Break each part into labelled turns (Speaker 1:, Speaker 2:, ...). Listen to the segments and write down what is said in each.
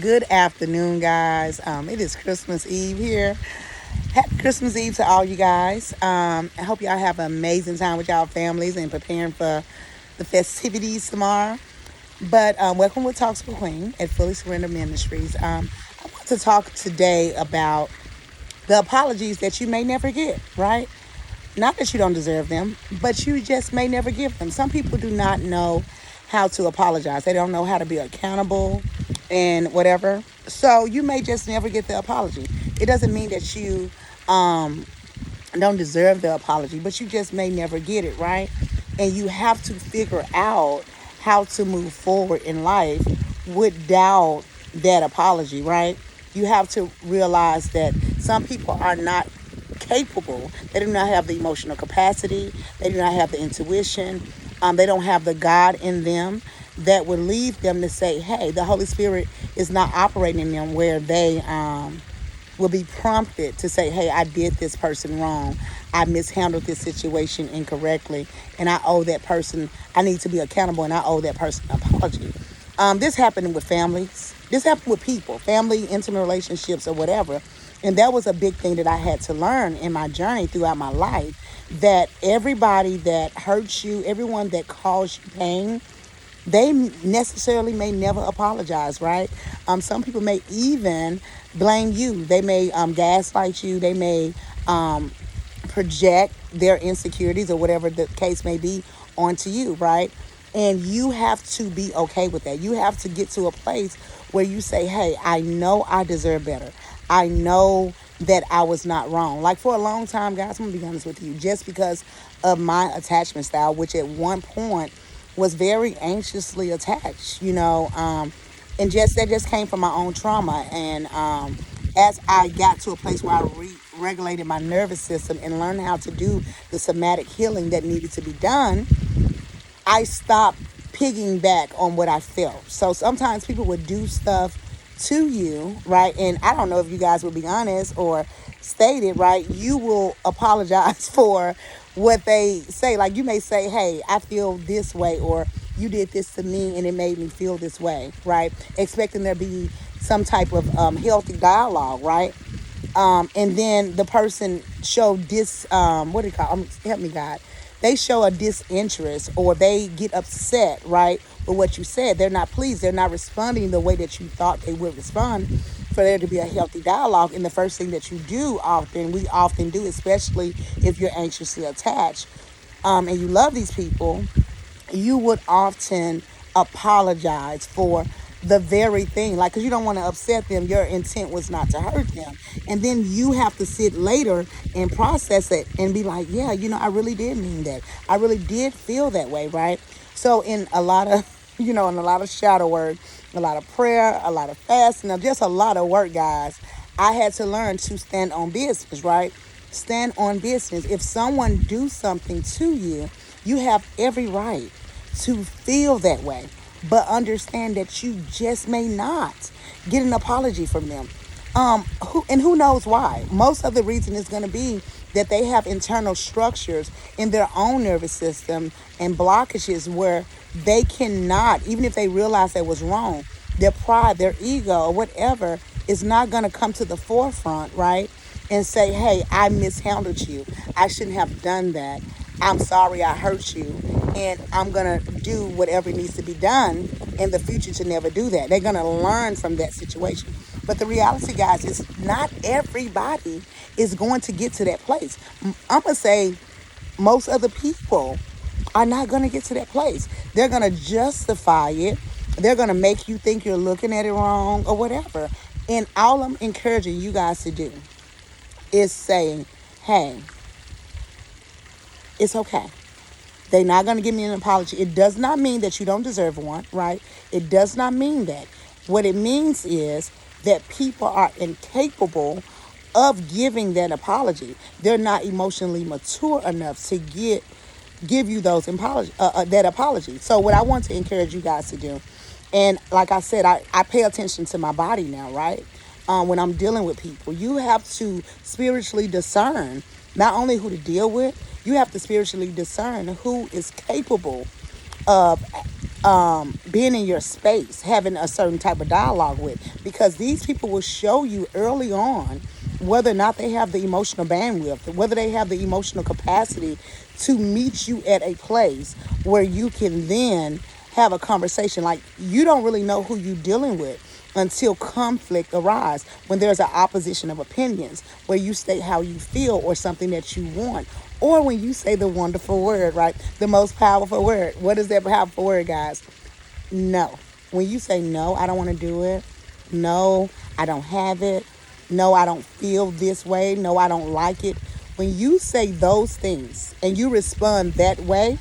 Speaker 1: Good afternoon, guys. It is Christmas Eve here. Happy Christmas Eve to all you guys. I hope y'all have an amazing time with y'all families and preparing for the festivities tomorrow. But welcome to Talks with Queen at Fully Surrender Ministries. I want to talk today about the apologies that you may never get, right? Not that you don't deserve them, but you just may never give them. Some people do not know how to apologize. They don't know how to be accountable and whatever. So you may just never get the apology. It doesn't mean that you don't deserve the apology, but you just may never get it, right? And you have to figure out how to move forward in life without that apology, right? You have to realize that some people are not capable. They do not have the emotional capacity. They do not have the intuition. They don't have the God in them that would lead them to say, hey, the Holy Spirit is not operating in them where they will be prompted to say, hey, I did this person wrong. I mishandled this situation incorrectly. And I owe that person, I need to be accountable and I owe that person an apology. This happened with families. This happened with people, family, intimate relationships or whatever. And that was a big thing that I had to learn in my journey throughout my life, that everybody that hurts you, everyone that caused you pain, they necessarily may never apologize, right? Some people may even blame you. They may gaslight you. They may project their insecurities or whatever the case may be onto you, right? And you have to be okay with that. You have to get to a place where you say, hey, I know I deserve better. I know that I was not wrong. Like for a long time, guys, I'm going to be honest with you, just because of my attachment style, which at one point was very anxiously attached, and just that just came from my own trauma. And as I got to a place where I regulated my nervous system and learned how to do the somatic healing that needed to be done, I stopped pigging back on what I felt. So sometimes people would do stuff to you, right? And I don't know if you guys will be honest or state it, right? You will apologize for what they say. Like you may say, hey, I feel this way, or you did this to me and it made me feel this way, right? Expecting there be some type of healthy dialogue, right? And then the person showed what do you call help me God. They show a disinterest or they get upset, right, with what you said. They're not pleased. They're not responding the way that you thought they would respond for there to be a healthy dialogue. And the first thing that you do we often do, especially if you're anxiously attached and you love these people, you would often apologize for the very thing, like, because you don't want to upset them. Your intent was not to hurt them. And then you have to sit later and process it and be like, yeah, I really did mean that. I really did feel that way, right? So in a lot of, in a lot of shadow work, a lot of prayer, a lot of fasting, just a lot of work, guys, I had to learn to stand on business, right? Stand on business. If someone do something to you, you have every right to feel that way, but understand that you just may not get an apology from them. Who knows why? Most of the reason is going to be that they have internal structures in their own nervous system and blockages where they cannot, even if they realize they was wrong, their pride, their ego, or whatever is not going to come to the forefront, right? And say, hey, I mishandled you. I shouldn't have done that. I'm sorry I hurt you. And I'm going to do whatever needs to be done in the future to never do that. They're going to learn from that situation. But the reality, guys, is not everybody is going to get to that place. I'm going to say most of the people are not going to get to that place. They're going to justify it. They're going to make you think you're looking at it wrong or whatever. And all I'm encouraging you guys to do is saying, hey, it's okay. They're not going to give me an apology. It does not mean that you don't deserve one, right? It does not mean that. What it means is that people are incapable of giving that apology. They're not emotionally mature enough to give you that apology. So what I want to encourage you guys to do, and like I said, I pay attention to my body now, right? When I'm dealing with people, you have to spiritually discern not only who to deal with, you have to spiritually discern who is capable of being in your space, having a certain type of dialogue with, because these people will show you early on whether or not they have the emotional bandwidth, whether they have the emotional capacity to meet you at a place where you can then have a conversation. Like, you don't really know who you're dealing with until conflict arises, when there's an opposition of opinions, where you state how you feel or something that you want, or when you say the wonderful word, right? The most powerful word. What is that powerful word, guys? No. When you say no, I don't want to do it. No, I don't have it. No, I don't feel this way. No, I don't like it. When you say those things and you respond that way,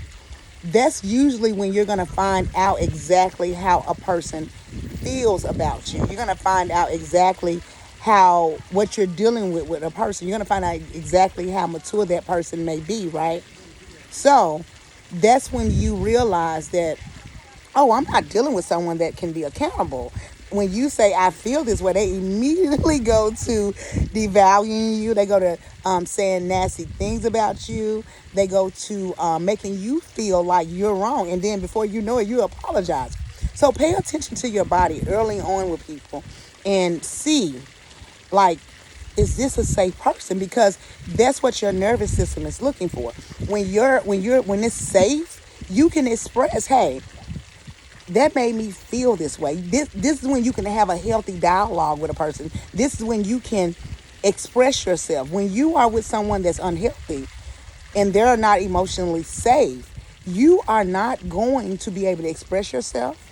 Speaker 1: that's usually when you're going to find out exactly how a person feels about you. You're going to find out exactly how, what you're dealing with a person. You're going to find out exactly how mature that person may be, right? So that's when you realize that, oh, I'm not dealing with someone that can be accountable. When you say, I feel this way, they immediately go to devaluing you. They go to saying nasty things about you. They go to making you feel like you're wrong. And then before you know it, you apologize. So pay attention to your body early on with people and see, like, is this a safe person? Because that's what your nervous system is looking for. When it's safe, you can express, hey, that made me feel this way. This is when you can have a healthy dialogue with a person. This is when you can express yourself. When you are with someone that's unhealthy and they're not emotionally safe, you are not going to be able to express yourself.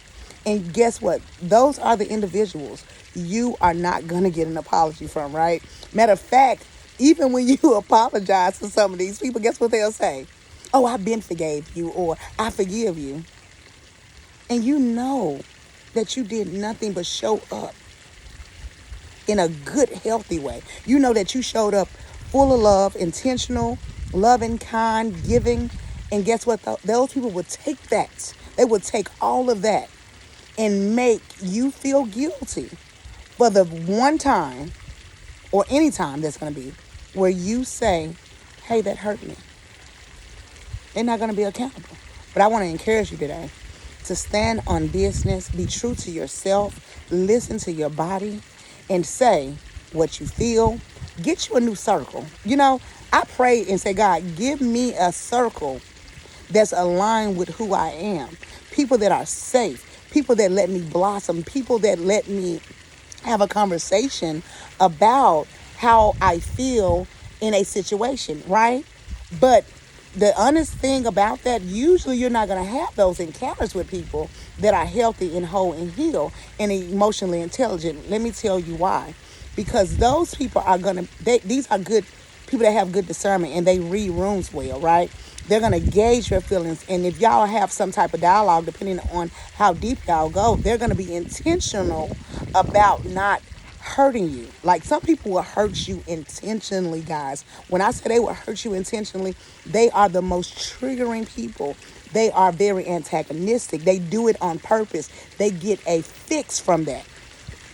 Speaker 1: And guess what? Those are the individuals you are not going to get an apology from, right? Matter of fact, even when you apologize to some of these people, guess what they'll say? Oh, I've been forgave you, or I forgive you. And you know that you did nothing but show up in a good, healthy way. You know that you showed up full of love, intentional, loving, kind, giving. And guess what? Those people would take that. They would take all of that and make you feel guilty for the one time or any time that's going to be where you say, hey, that hurt me. They're not going to be accountable. But I want to encourage you today to stand on business, be true to yourself, listen to your body, and say what you feel. Get you a new circle. You know, I pray and say, God, give me a circle that's aligned with who I am. People that are safe, people that let me blossom, people that let me have a conversation about how I feel in a situation, right? But the honest thing about that, usually you're not going to have those encounters with people that are healthy and whole and healed and emotionally intelligent. Let me tell you why. Because those people are going to, these are good people that have good discernment and they read rooms well, right? They're going to gauge your feelings. And if y'all have some type of dialogue, depending on how deep y'all go, they're going to be intentional about not hurting you. Like, some people will hurt you intentionally, guys. When I say they will hurt you intentionally, they are the most triggering people. They are very antagonistic. They do it on purpose. They get a fix from that.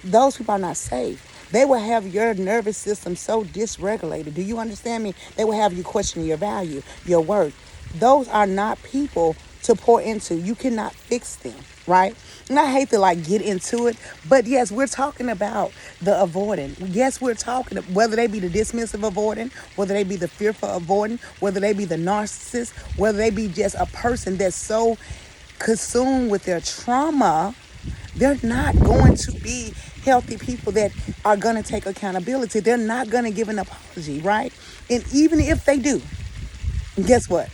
Speaker 1: Those people are not safe. They will have your nervous system so dysregulated. Do you understand me? They will have you questioning your value, your worth. Those are not people to pour into. You cannot fix them, right? And I hate to get into it, but yes, we're talking about the avoidant. Yes, we're talking, whether they be the dismissive avoidant, whether they be the fearful avoidant, whether they be the narcissist, whether they be just a person that's so consumed with their trauma, they're not going to be healthy people that are going to take accountability. They're not going to give an apology, right? And even if they do, guess what?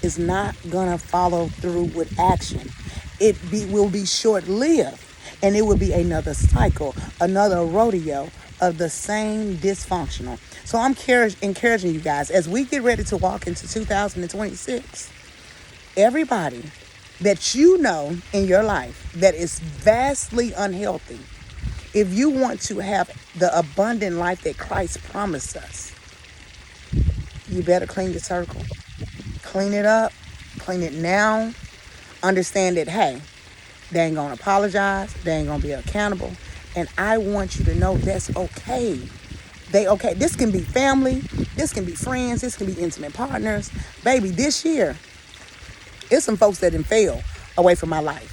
Speaker 1: It's not going to follow through with action. Will be short-lived, and it will be another cycle, another rodeo of the same dysfunctional. So I'm encouraging you guys, as we get ready to walk into 2026, everybody that you know in your life that is vastly unhealthy, if you want to have the abundant life that Christ promised us, you better clean your circle. Clean it up. Clean it now. Understand that, hey, they ain't going to apologize. They ain't going to be accountable. And I want you to know that's okay. Okay. This can be family. This can be friends. This can be intimate partners. Baby, this year, it's some folks that didn't fail away from my life.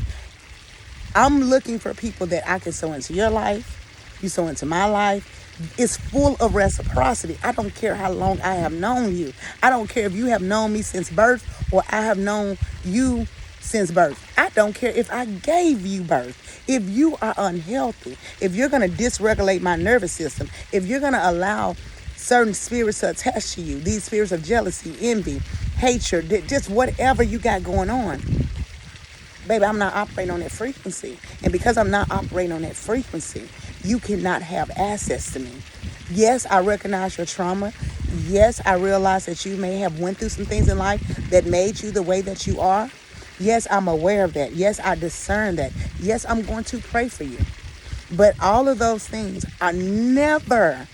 Speaker 1: I'm looking for people that I can sow into your life, you sow into my life. It's full of reciprocity. I don't care how long I have known you. I don't care if you have known me since birth or I have known you since birth. I don't care if I gave you birth. If you are unhealthy, if you're going to dysregulate my nervous system, if you're going to allow certain spirits to attach to you, these spirits of jealousy, envy, hatred, just whatever you got going on, baby, I'm not operating on that frequency. And because I'm not operating on that frequency, you cannot have access to me. Yes, I recognize your trauma. Yes, I realize that you may have went through some things in life that made you the way that you are. Yes, I'm aware of that. Yes, I discern that. Yes, I'm going to pray for you. But all of those things are never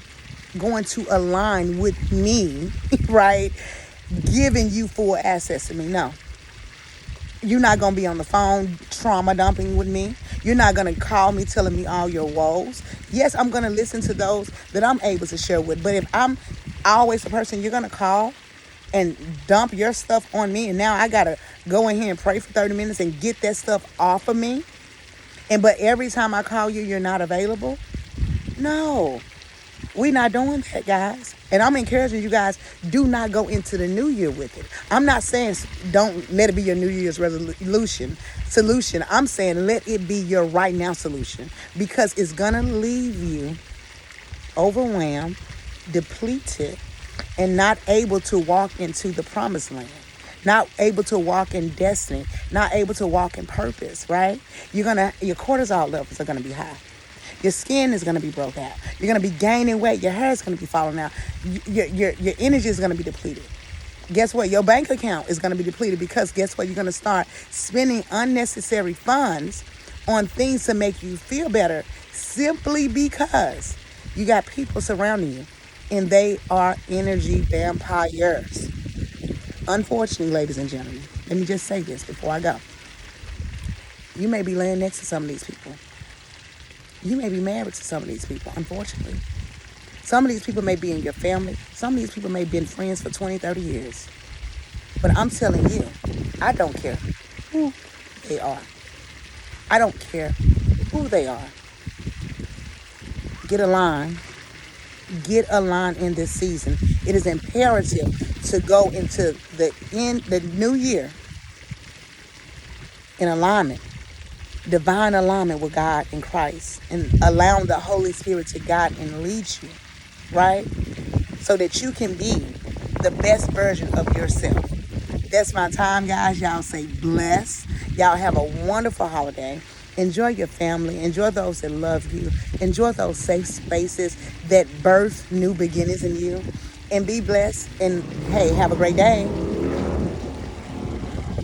Speaker 1: going to align with me, right? Giving you full access to me. No. You're not going to be on the phone trauma dumping with me. You're not going to call me telling me all your woes. Yes, I'm going to listen to those that I'm able to share with. But if I'm always the person you're going to call and dump your stuff on me, and now I got to go in here and pray for 30 minutes and get that stuff off of me, but every time I call you, you're not available. No, we're not doing that, guys. And I'm encouraging you guys, do not go into the new year with it. I'm not saying don't let it be your New Year's resolution solution. I'm saying let it be your right now solution, because it's going to leave you overwhelmed, depleted, and not able to walk into the promised land, not able to walk in destiny, not able to walk in purpose, right? Your cortisol levels are going to be high. Your skin is going to be broke out. You're going to be gaining weight. Your hair is going to be falling out. Your energy is going to be depleted. Guess what? Your bank account is going to be depleted, because guess what? You're going to start spending unnecessary funds on things to make you feel better, simply because you got people surrounding you and they are energy vampires. Unfortunately, ladies and gentlemen, let me just say this before I go. You may be laying next to some of these people. You may be married to some of these people, unfortunately. Some of these people may be in your family. Some of these people may have been friends for 20, 30 years. But I'm telling you, I don't care who they are. I don't care who they are. Get aligned. Get aligned in this season. It is imperative to go into the new year in alignment. Divine alignment with God in Christ, and allowing the Holy Spirit to guide and lead you, right? So that you can be the best version of yourself. That's my time, guys. Y'all say bless. Y'all have a wonderful holiday. Enjoy your family. Enjoy those that love you. Enjoy those safe spaces that birth new beginnings in you. And be blessed. And hey, have a great day.